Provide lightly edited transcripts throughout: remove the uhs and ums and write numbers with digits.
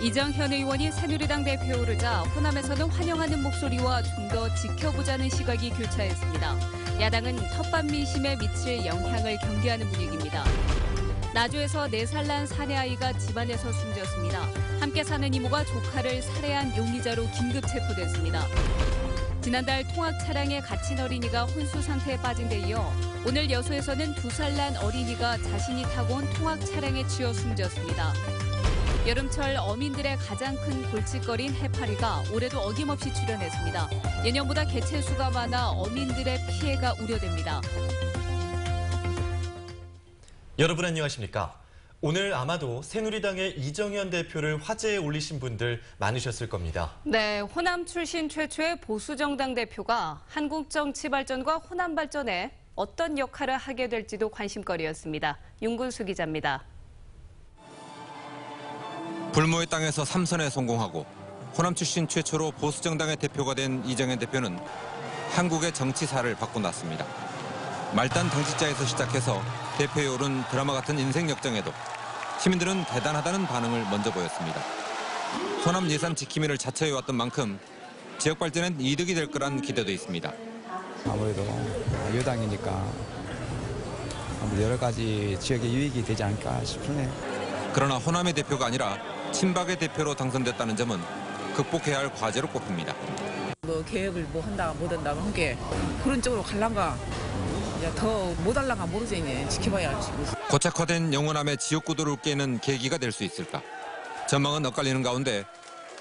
이정현 의원이 새누리당 대표에 오르자 호남에서는 환영하는 목소리와 좀 더 지켜보자는 시각이 교차했습니다. 야당은 텃밭 민심에 미칠 영향을 경계하는 분위기입니다. 나주에서 4살 난 사내아이가 집안에서 숨졌습니다. 함께 사는 이모가 조카를 살해한 용의자로 긴급 체포됐습니다. 지난달 통학 차량에 갇힌 어린이가 혼수 상태에 빠진 데 이어 오늘 여수에서는 2살 난 어린이가 자신이 타고 온 통학 차량에 치여 숨졌습니다. 여름철 어민들의 가장 큰 골칫거리인 해파리가 올해도 어김없이 출현했습니다. 예년보다 개체수가 많아 어민들의 피해가 우려됩니다. 여러분 안녕하십니까? 오늘 아마도 새누리당의 이정현 대표를 화제에 올리신 분들 많으셨을 겁니다. 네, 호남 출신 최초의 보수정당 대표가 한국 정치 발전과 호남 발전에 어떤 역할을 하게 될지도 관심거리였습니다. 윤근수 기자입니다. 불모의 땅에서 3선에 성공하고 호남 출신 최초로 보수정당의 대표가 된 이정현 대표는 한국의 정치사를 바꿔놨습니다. 말단 당직자에서 시작해서 대표에 오른 드라마 같은 인생 역정에도 시민들은 대단하다는 반응을 먼저 보였습니다. 호남 예산 지킴이를 자처해왔던 만큼 지역 발전엔 이득이 될 거란 기대도 있습니다. 아무래도 여당이니까 여러 가지 지역에 유익이 되지 않을까 싶네요. 그러나 호남의 대표가 아니라 친박의 대표로 당선됐다는 점은 극복해야 할 과제로 꼽힙니다. 계획을 한다 못 한다 함께 그런 쪽으로 갈란가 더 못 할란가 모르지 이제 지켜봐야 알지. 고착화된 영호남의 지역구도를 깨는 계기가 될 수 있을까? 전망은 엇갈리는 가운데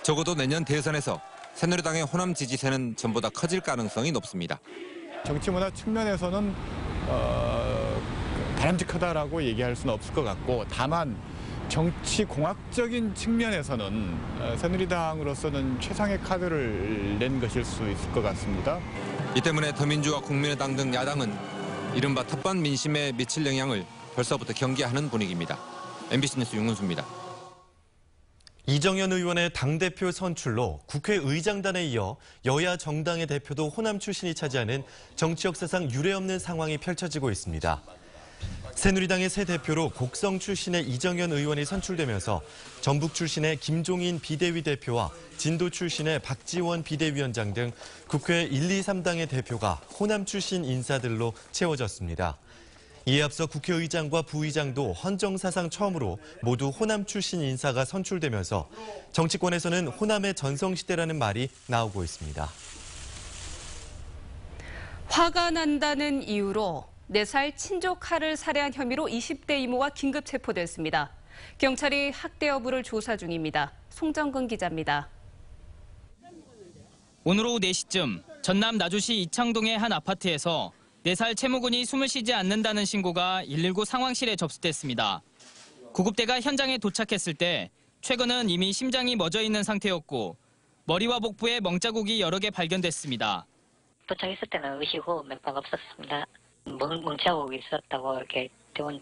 적어도 내년 대선에서 새누리당의 호남 지지세는 전보다 커질 가능성이 높습니다. 정치문화 측면에서는 바람직하다라고 얘기할 수는 없을 것 같고, 다만 정치공학적인 측면에서는 새누리당으로서는 최상의 카드를 낸 것일 수 있을 것 같습니다. 이 때문에 더민주와 국민의당 등 야당은 이른바 텃밭 민심에 미칠 영향을 벌써부터 경계하는 분위기입니다. MBC 뉴스 윤근수입니다. 이정현 의원의 당대표 선출로 국회의장단에 이어 여야 정당의 대표도 호남 출신이 차지하는 정치 역사상 유례없는 상황이 펼쳐지고 있습니다. 새누리당의 새 대표로 곡성 출신의 이정현 의원이 선출되면서 전북 출신의 김종인 비대위 대표와 진도 출신의 박지원 비대위원장 등 국회 1, 2, 3당의 대표가 호남 출신 인사들로 채워졌습니다. 이에 앞서 국회의장과 부의장도 헌정사상 처음으로 모두 호남 출신 인사가 선출되면서 정치권에서는 호남의 전성시대라는 말이 나오고 있습니다. 화가 난다는 이유로 4살 친조카를 살해한 혐의로 20대 이모가 긴급 체포됐습니다. 경찰이 학대 여부를 조사 중입니다. 송정근 기자입니다. 오늘 오후 4시쯤 전남 나주시 이창동의 한 아파트에서 4살 채무군이 숨을 쉬지 않는다는 신고가 119 상황실에 접수됐습니다. 구급대가 현장에 도착했을 때 최근은 이미 심장이 멎어 있는 상태였고 머리와 복부에 멍자국이 여러 개 발견됐습니다. 도착했을 때는 의식호흡 몇 번 없었습니다. 멍자국이 있었다고 이렇게 대원이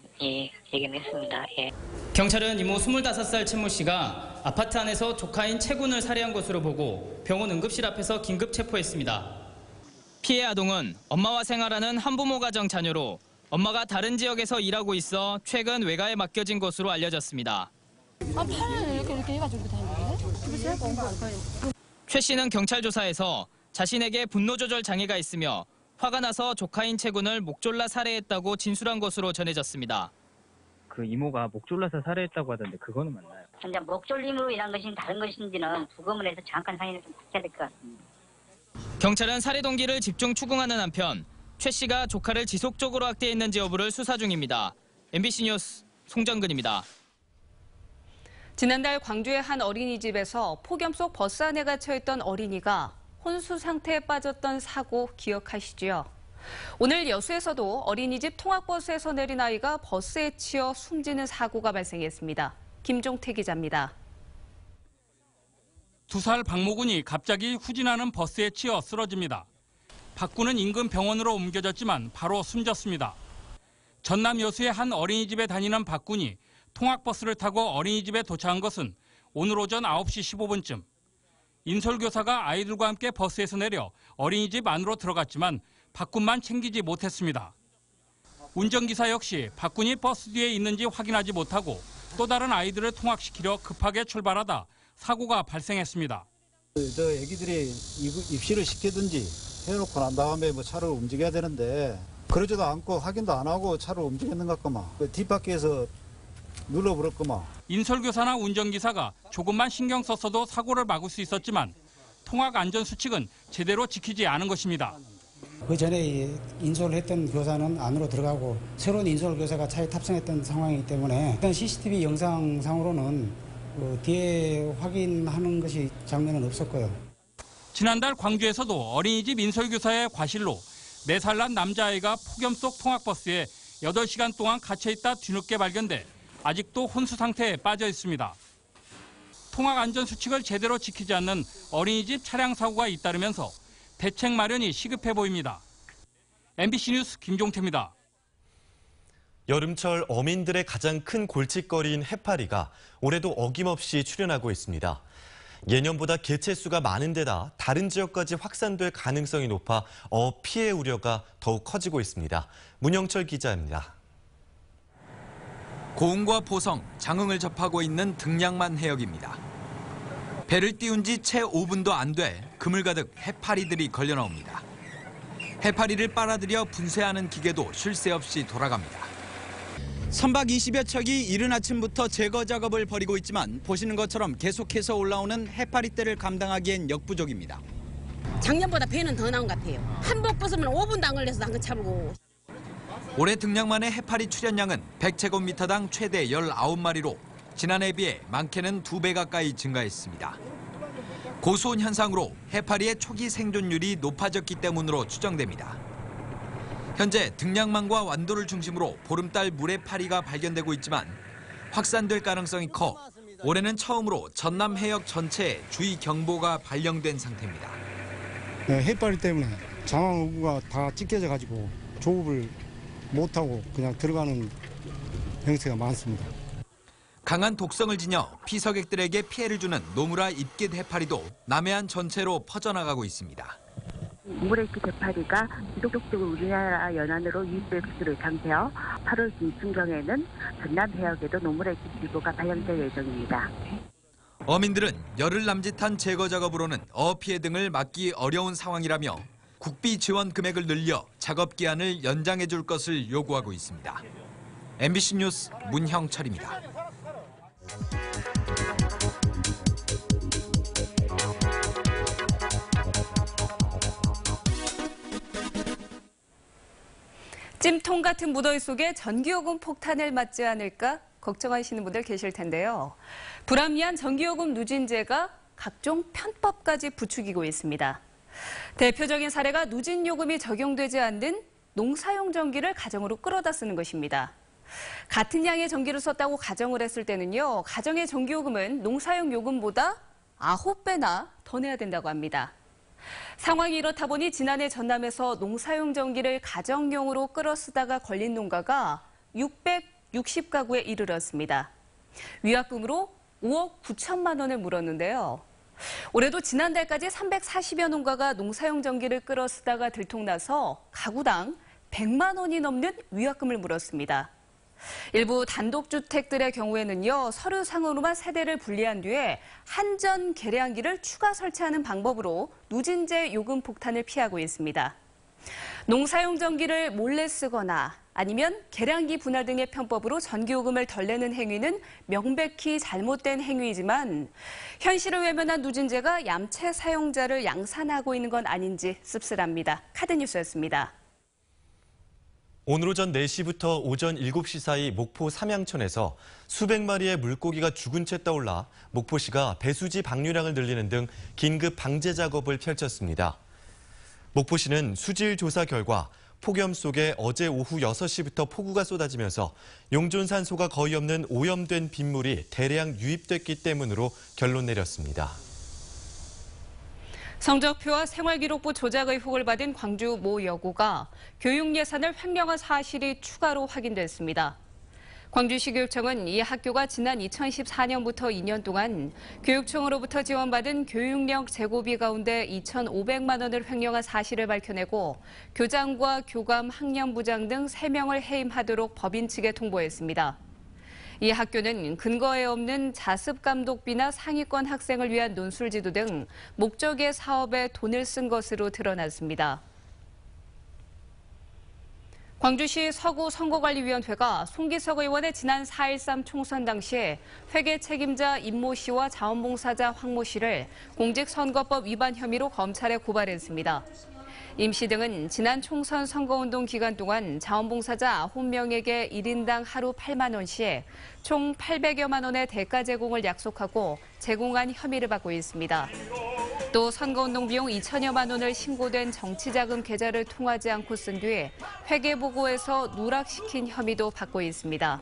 얘기는 했습니다. 예. 경찰은 이모 25살 채무 씨가 아파트 안에서 조카인 채군을 살해한 것으로 보고 병원 응급실 앞에서 긴급 체포했습니다. 피해 아동은 엄마와 생활하는 한부모 가정 자녀로 엄마가 다른 지역에서 일하고 있어 최근 외가에 맡겨진 것으로 알려졌습니다. 팔을 이렇게 해가지고 다니는데? 최 씨는 경찰 조사에서 자신에게 분노 조절 장애가 있으며 화가 나서 조카인 채군을 목 졸라 살해했다고 진술한 것으로 전해졌습니다. 그 이모가 목 졸라서 살해했다고 하던데 그거는 맞나요? 현재 목 졸림으로 인한 것인지 다른 것인지는 부검을 해서 정확한 사인을 좀 밝혀야 될 것 같습니다. 경찰은 살해 동기를 집중 추궁하는 한편 최 씨가 조카를 지속적으로 학대했는지 여부를 수사 중입니다. MBC 뉴스 송정근입니다. 지난달 광주의 한 어린이집에서 폭염 속 버스 안에 갇혀있던 어린이가 혼수 상태에 빠졌던 사고 기억하시죠? 오늘 여수에서도 어린이집 통학버스에서 내린 아이가 버스에 치여 숨지는 사고가 발생했습니다. 김종태 기자입니다. 2살 박모군이 갑자기 후진하는 버스에 치여 쓰러집니다. 박군은 인근 병원으로 옮겨졌지만 바로 숨졌습니다. 전남 여수의 한 어린이집에 다니는 박군이 통학버스를 타고 어린이집에 도착한 것은 오늘 오전 9시 15분쯤. 인솔교사가 아이들과 함께 버스에서 내려 어린이집 안으로 들어갔지만 박군만 챙기지 못했습니다. 운전기사 역시 박군이 버스 뒤에 있는지 확인하지 못하고 또 다른 아이들을 통학시키려 급하게 출발하다 사고가 발생했습니다. 저 애기들이 입시를 시키든지 해놓고 난 다음에 뭐 차를 움직여야 되는데 그러지도 않고 확인도 안 하고 차를 움직이는 것 같구만. 뒷바퀴에서 눌러버렸구만. 인솔교사나 운전기사가 조금만 신경 썼어도 사고를 막을 수 있었지만 통학 안전 수칙은 제대로 지키지 않은 것입니다. 그 전에 인솔을 했던 교사는 안으로 들어가고 새로운 인솔 교사가 차에 탑승했던 상황이기 때문에 일단 CCTV 영상상으로는 뒤에 확인하는 것이 장면은 없었고요. 지난달 광주에서도 어린이집 인솔교사의 과실로 4살 난 남자아이가 폭염 속 통학버스에 8시간 동안 갇혀있다 뒤늦게 발견돼 아직도 혼수 상태에 빠져 있습니다. 통학 안전 수칙을 제대로 지키지 않는 어린이집 차량 사고가 잇따르면서 대책 마련이 시급해 보입니다. MBC 뉴스 김종태입니다. 여름철 어민들의 가장 큰 골칫거리인 해파리가 올해도 어김없이 출현하고 있습니다. 예년보다 개체수가 많은 데다 다른 지역까지 확산될 가능성이 높아 피해 우려가 더욱 커지고 있습니다. 문영철 기자입니다. 고흥과 보성, 장흥을 접하고 있는 등량만 해역입니다. 배를 띄운 지 채 5분도 안 돼 그물 가득 해파리들이 걸려 나옵니다. 해파리를 빨아들여 분쇄하는 기계도 쉴 새 없이 돌아갑니다. 선박 20여 척이 이른 아침부터 제거 작업을 벌이고 있지만 보시는 것처럼 계속해서 올라오는 해파리떼를 감당하기엔 역부족입니다. 작년보다 배는 더 나온 것 같아요. 한복 벗으면 5분도 안 걸려서 당근 잡고. 올해 등량만의 해파리 출현량은 100제곱미터당 최대 19마리로 지난해에 비해 많게는 2배 가까이 증가했습니다. 고수온 현상으로 해파리의 초기 생존율이 높아졌기 때문으로 추정됩니다. 현재 등량만과 완도를 중심으로 보름달 물의 파리가 발견되고 있지만 확산될 가능성이 커 올해는 처음으로 전남 해역 전체에 주의 경보가 발령된 상태입니다. 해파리 때문에 장항구가 다 찢겨져가지고 조업을 못하고 그냥 들어가는 형태가 많습니다. 강한 독성을 지녀 피서객들에게 피해를 주는 노무라 입깃 해파리도 남해안 전체로 퍼져나가고 있습니다. 노무라 입깃 해파리가 지속적으로 우리나라 연안으로 유입될 수를 상태여 8월 중순경에는 전남 해역에도 노무라 입깃 일보가 발령될 예정입니다. 어민들은 열흘 남짓한 제거 작업으로는 피해 등을 막기 어려운 상황이라며 국비 지원 금액을 늘려 작업 기한을 연장해 줄 것을 요구하고 있습니다. MBC 뉴스 문형철입니다. 찜통 같은 무더위 속에 전기요금 폭탄을 맞지 않을까 걱정하시는 분들 계실 텐데요. 불합리한 전기요금 누진제가 각종 편법까지 부추기고 있습니다. 대표적인 사례가 누진요금이 적용되지 않는 농사용 전기를 가정으로 끌어다 쓰는 것입니다. 같은 양의 전기를 썼다고 가정을 했을 때는요, 가정의 전기요금은 농사용 요금보다 9배나 더 내야 된다고 합니다. 상황이 이렇다 보니 지난해 전남에서 농사용 전기를 가정용으로 끌어 쓰다가 걸린 농가가 660가구에 이르렀습니다. 위약금으로 5억 9천만 원을 물었는데요. 올해도 지난달까지 340여 농가가 농사용 전기를 끌어 쓰다가 들통나서 가구당 100만 원이 넘는 위약금을 물었습니다. 일부 단독주택들의 경우에는요, 서류상으로만 세대를 분리한 뒤에 한전 계량기를 추가 설치하는 방법으로 누진제 요금 폭탄을 피하고 있습니다. 농사용 전기를 몰래 쓰거나 아니면 계량기 분할 등의 편법으로 전기요금을 덜 내는 행위는 명백히 잘못된 행위이지만 현실을 외면한 누진제가 얌체 사용자를 양산하고 있는 건 아닌지 씁쓸합니다. 카드뉴스였습니다. 오늘 오전 4시부터 오전 7시 사이 목포 삼양천에서 수백 마리의 물고기가 죽은 채 떠올라 목포시가 배수지 방류량을 늘리는 등 긴급 방제 작업을 펼쳤습니다. 목포시는 수질 조사 결과 폭염 속에 어제 오후 6시부터 폭우가 쏟아지면서 용존 산소가 거의 없는 오염된 빗물이 대량 유입됐기 때문으로 결론 내렸습니다. 성적표와 생활기록부 조작 의혹을 받은 광주 모 여고가 교육 예산을 횡령한 사실이 추가로 확인됐습니다. 광주시 교육청은 이 학교가 지난 2014년부터 2년 동안 교육청으로부터 지원받은 교육력 재고비 가운데 2,500만 원을 횡령한 사실을 밝혀내고 교장과 교감, 학년부장 등 3명을 해임하도록 법인 측에 통보했습니다. 이 학교는 근거에 없는 자습 감독비나 상위권 학생을 위한 논술지도 등 목적의 사업에 돈을 쓴 것으로 드러났습니다. 광주시 서구 선거관리위원회가 송기석 의원의 지난 4.13 총선 당시 회계 책임자 임모 씨와 자원봉사자 황모 씨를 공직선거법 위반 혐의로 검찰에 고발했습니다. 임 씨 등은 지난 총선 선거운동 기간 동안 자원봉사자 9명에게 1인당 하루 8만 원씩 총 800여만 원의 대가 제공을 약속하고 제공한 혐의를 받고 있습니다. 또 선거운동 비용 2천여만 원을 신고된 정치자금 계좌를 통하지 않고 쓴 뒤 회계보고에서 누락시킨 혐의도 받고 있습니다.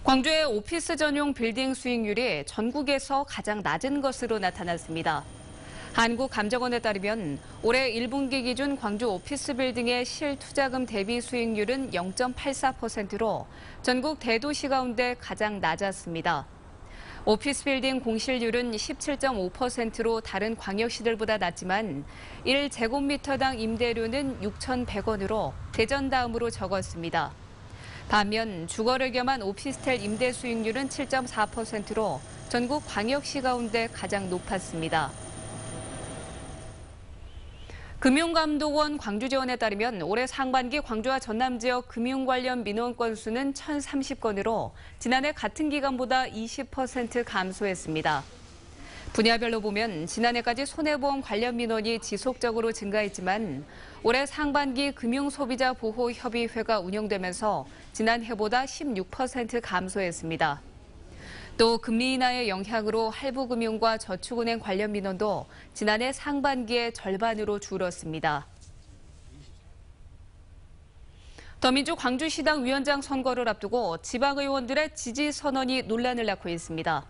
광주의 오피스 전용 빌딩 수익률이 전국에서 가장 낮은 것으로 나타났습니다. 한국감정원에 따르면 올해 1분기 기준 광주 오피스 빌딩의 실투자금 대비 수익률은 0.84%로 전국 대도시 가운데 가장 낮았습니다. 오피스 빌딩 공실률은 17.5%로 다른 광역시들보다 낮지만 1제곱미터당 임대료는 6,100원으로 대전 다음으로 적었습니다. 반면 주거를 겸한 오피스텔 임대 수익률은 7.4%로 전국 광역시 가운데 가장 높았습니다. 금융감독원 광주지원에 따르면 올해 상반기 광주와 전남 지역 금융 관련 민원 건수는 1,030건으로 지난해 같은 기간보다 20% 감소했습니다. 분야별로 보면 지난해까지 손해보험 관련 민원이 지속적으로 증가했지만 올해 상반기 금융소비자보호협의회가 운영되면서 지난해보다 16% 감소했습니다. 또 금리 인하의 영향으로 할부금융과 저축은행 관련 민원도 지난해 상반기에 절반으로 줄었습니다. 더민주 광주시당 위원장 선거를 앞두고 지방의원들의 지지 선언이 논란을 낳고 있습니다.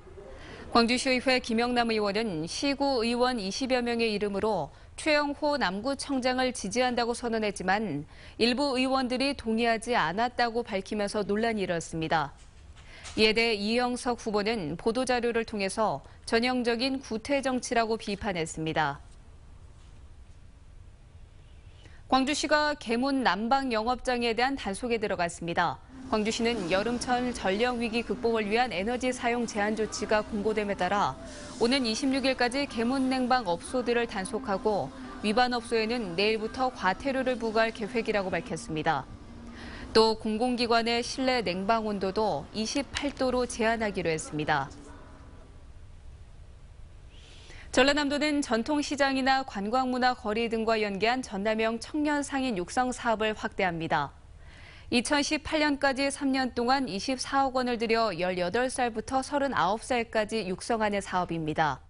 광주시의회 김영남 의원은 시구 의원 20여 명의 이름으로 최영호 남구청장을 지지한다고 선언했지만 일부 의원들이 동의하지 않았다고 밝히면서 논란이 일었습니다. 이에 대해 이영석 후보는 보도자료를 통해서 전형적인 구태 정치라고 비판했습니다. 광주시가 계문 난방 영업장에 대한 단속에 들어갔습니다. 광주시는 여름철 전력위기 극복을 위한 에너지 사용 제한 조치가 공고됨에 따라 오는 26일까지 계문 냉방 업소들을 단속하고 위반 업소에는 내일부터 과태료를 부과할 계획이라고 밝혔습니다. 또 공공기관의 실내 냉방 온도도 28도로 제한하기로 했습니다. 전라남도는 전통시장이나 관광문화 거리 등과 연계한 전남형 청년 상인 육성 사업을 확대합니다. 2018년까지 3년 동안 24억 원을 들여 18살부터 39살까지 육성하는 사업입니다.